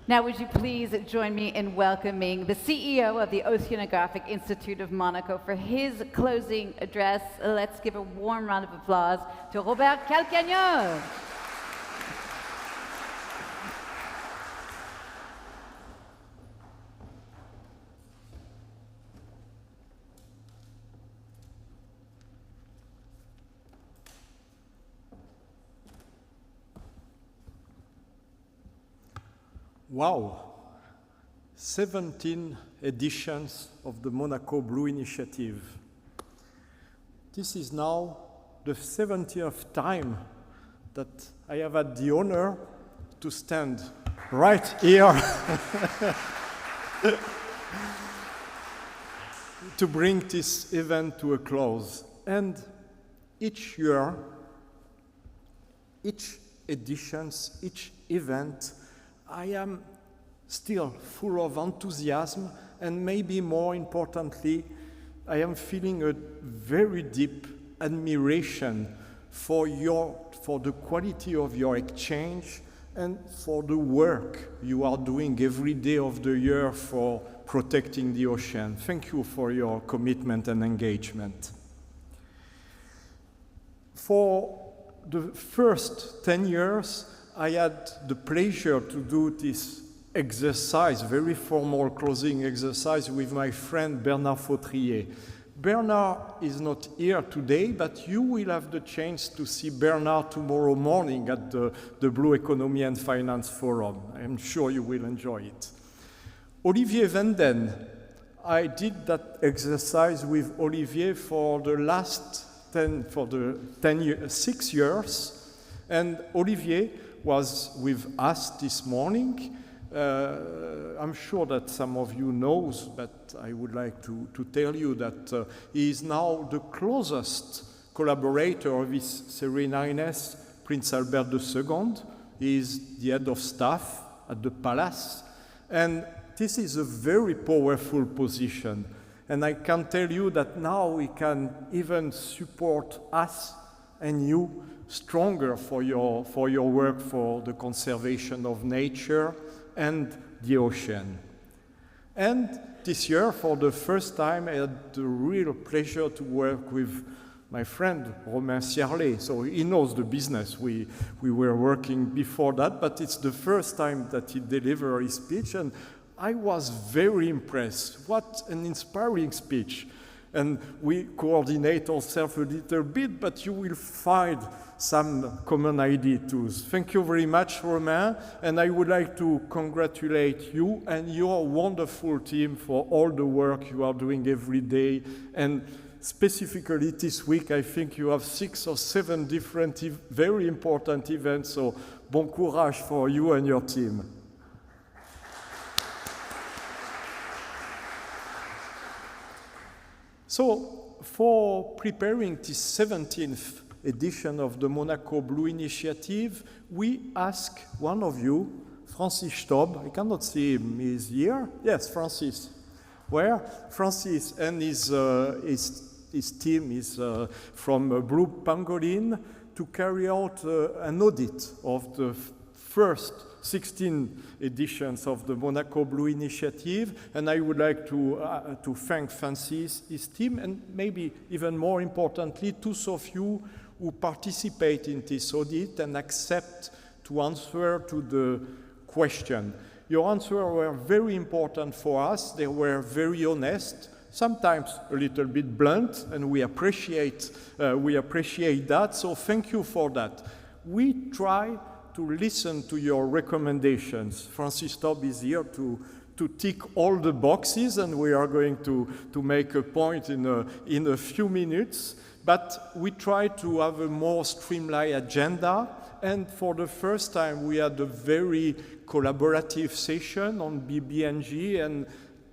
Now, would you please join me in welcoming the CEO of the Oceanographic Institute of Monaco for his closing address. Let's give a warm round of applause to Robert Calcagno. Wow, 17 editions of the Monaco Blue Initiative. This is now the 70th time that I have had the honor to stand right here to bring this event to a close. And each year, each editions, each event, I am still full of enthusiasm, and maybe more importantly, I am feeling a very deep admiration for the quality of your exchange and for the work you are doing every day of the year for protecting the ocean. Thank you for your commitment and engagement. For the first 10 years, I had the pleasure to do this exercise, very formal closing exercise with my friend Bernard Fautrier. Bernard is not here today, but you will have the chance to see Bernard tomorrow morning at the Blue Economy and Finance Forum. I'm sure you will enjoy it. Olivier Venden, I did that exercise with Olivier for the last 6 years, and Olivier was with us this morning. I'm sure that some of you knows, but I would like to tell you that he is now the closest collaborator of His Serene Highness Prince Albert II. He is the head of staff at the palace, and this is a very powerful position. And I can tell you that now he can even support us and you stronger for your work for the conservation of nature and the ocean. And this year, for the first time, I had the real pleasure to work with my friend Romain Ciarlet. So he knows the business. We were working before that, but it's the first time that he delivered his speech, and I was very impressed. What an inspiring speech. And we coordinate ourselves a little bit, but you will find some common idea too. Thank you very much, Romain, and I would like to congratulate you and your wonderful team for all the work you are doing every day. And specifically this week, I think you have 6 or 7 different very important events, so bon courage for you and your team. So, for preparing this 17th edition of the Monaco Blue Initiative, we ask one of you, Francis Staub, I cannot see him, he's here? Yes, Francis. Where? Francis and his team is from Blue Pangolin to carry out an audit of the first 16 editions of the Monaco Blue Initiative, and I would like to thank Francis, his team, and maybe even more importantly, those of you who participate in this audit and accept to answer to the question. Your answers were very important for us. They were very honest, sometimes a little bit blunt, and we appreciate that, so thank you for that. We try to listen to your recommendations. Francis Staub is here to tick all the boxes, and we are going to make a point in a few minutes. But we try to have a more streamlined agenda, and for the first time we had a very collaborative session on BBNG, and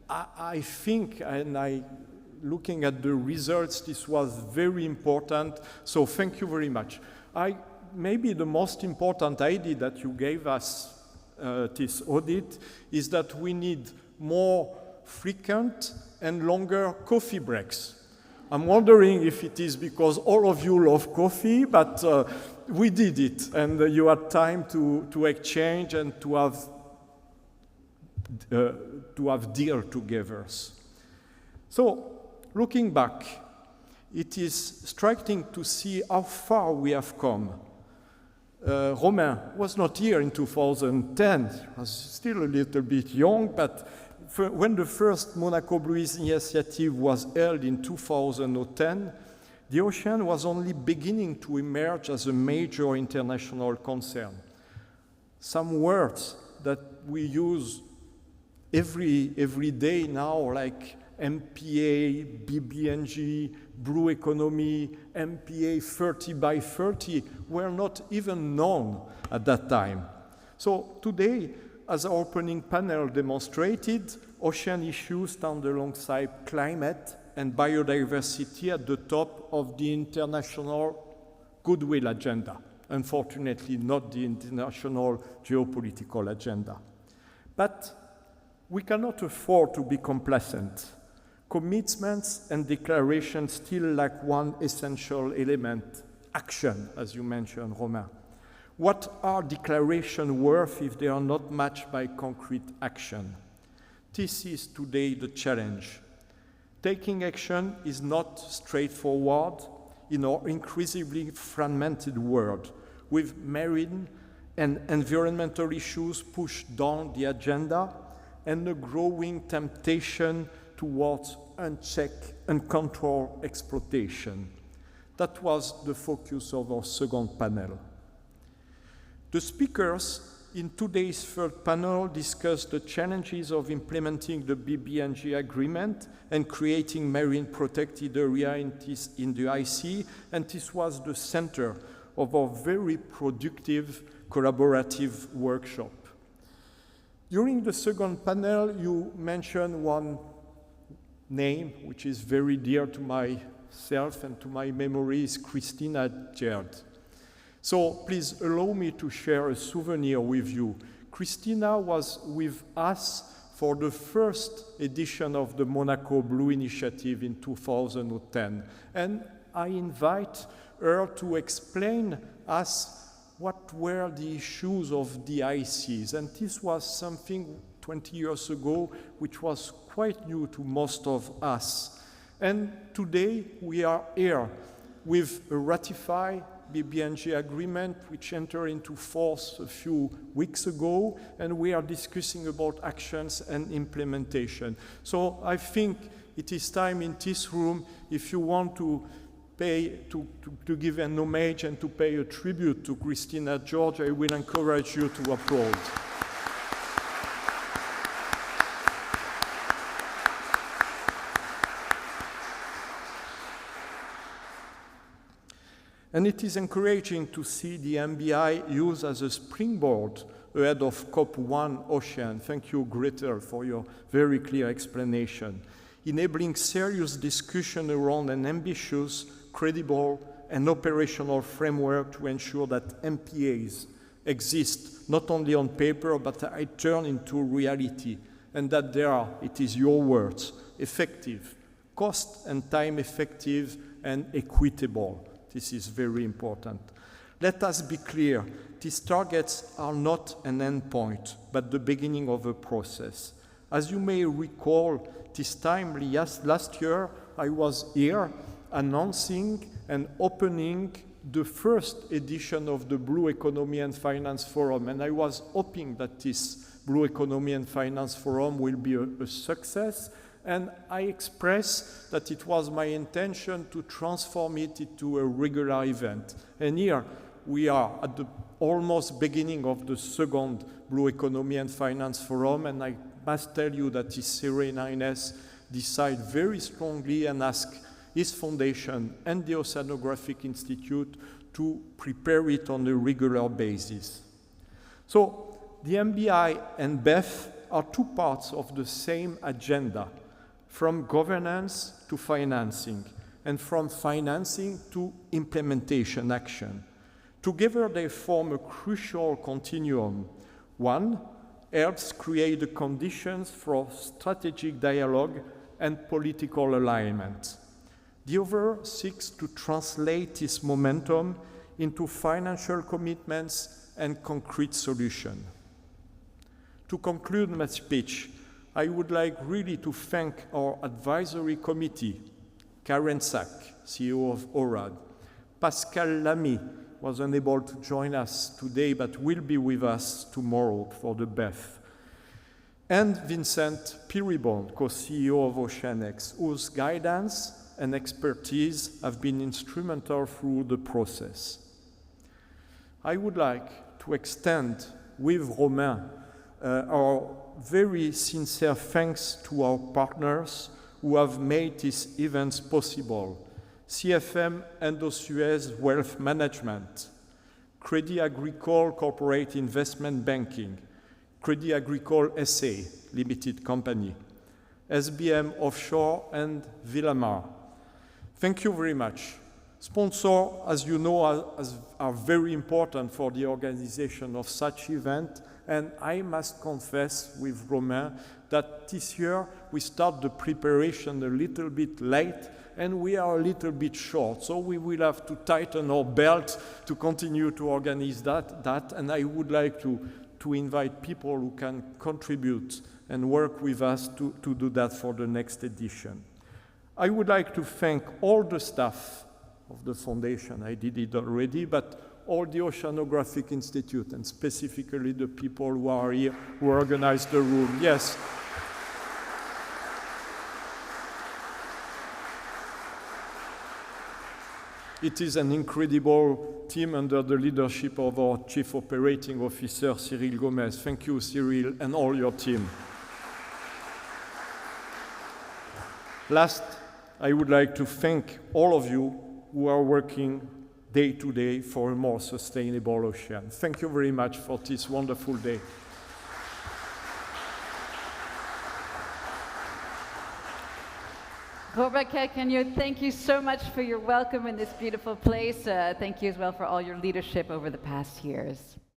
I think, and looking at the results, this was very important, so thank you very much. Maybe the most important idea that you gave us this audit is that we need more frequent and longer coffee breaks. I'm wondering if it is because all of you love coffee, but we did it, and you had time to exchange and to have to have deal together. So, looking back, it is striking to see how far we have come. Romain was not here in 2010. He was still a little bit young, but when the first Monaco Blue Initiative was held in 2010, the ocean was only beginning to emerge as a major international concern. Some words that we use every day now, like MPA, BBNG, Blue Economy, MPA 30 by 30, were not even known at that time. So today, as our opening panel demonstrated, ocean issues stand alongside climate and biodiversity at the top of the international goodwill agenda. Unfortunately, not the international geopolitical agenda. But we cannot afford to be complacent. Commitments and declarations still lack one essential element, action, as you mentioned, Romain. What are declarations worth if they are not matched by concrete action? This is today the challenge. Taking action is not straightforward in our increasingly fragmented world, with marine and environmental issues pushed down the agenda and a growing temptation towards unchecked, uncontrolled exploitation. That was the focus of our second panel. The speakers in today's third panel discussed the challenges of implementing the BBNG agreement and creating marine protected area in the IC, and this was the center of our very productive collaborative workshop. During the second panel, you mentioned one name which is very dear to myself and to my memory, is Christina Gerd. So please allow me to share a souvenir with you. Christina was with us for the first edition of the Monaco Blue Initiative in 2010. And I invite her to explain us what were the issues of the ICs. And this was something 20 years ago which was quite new to most of us. And today we are here with a ratified BBNG agreement which entered into force a few weeks ago, and we are discussing about actions and implementation. So I think it is time in this room, if you want to give an homage and to pay a tribute to Christina George, I will encourage you to applaud. And it is encouraging to see the MBI used as a springboard ahead of COP1 Ocean. Thank you, Gretel, for your very clear explanation. Enabling serious discussion around an ambitious, credible, and operational framework to ensure that MPAs exist not only on paper, but are turned into reality, and that they are, it is your words, effective, cost and time effective, and equitable. This is very important. Let us be clear, these targets are not an end point, but the beginning of a process. As you may recall, this time last year, I was here announcing and opening the first edition of the Blue Economy and Finance Forum, and I was hoping that this Blue Economy and Finance Forum will be a success. And I expressed that it was my intention to transform it into a regular event. And here we are at the almost beginning of the second Blue Economy and Finance Forum, and I must tell you that His Serene Highness decided very strongly and asked his foundation and the Oceanographic Institute to prepare it on a regular basis. So the MBI and BEF are two parts of the same agenda, from governance to financing, and from financing to implementation action. Together they form a crucial continuum. One helps create the conditions for strategic dialogue and political alignment. The other seeks to translate this momentum into financial commitments and concrete solutions. To conclude my speech, I would like really to thank our advisory committee, Karen Sack, CEO of ORAD, Pascal Lamy was unable to join us today but will be with us tomorrow for the BEF, and Vincent Piribon, co-CEO of OceanX, whose guidance and expertise have been instrumental through the process. I would like to extend with Romain our very sincere thanks to our partners who have made these events possible. CFM Indosuez Wealth Management, Crédit Agricole Corporate Investment Banking, Crédit Agricole SA Limited Company, SBM Offshore and Villamar. Thank you very much. Sponsors, as you know, are very important for the organization of such event, and I must confess with Romain that this year we start the preparation a little bit late and we are a little bit short, so we will have to tighten our belt to continue to organize that, and I would like to invite people who can contribute and work with us to do that for the next edition. I would like to thank all the staff of the foundation. I did it already, but all the Oceanographic Institute, and specifically the people who are here, who organized the room. Yes. It is an incredible team under the leadership of our Chief Operating Officer, Cyril Gomez. Thank you, Cyril, and all your team. Last, I would like to thank all of you who are working day to day for a more sustainable ocean. Thank you very much for this wonderful day. Robert Calcagno, thank you so much for your welcome in this beautiful place. Thank you as well for all your leadership over the past years.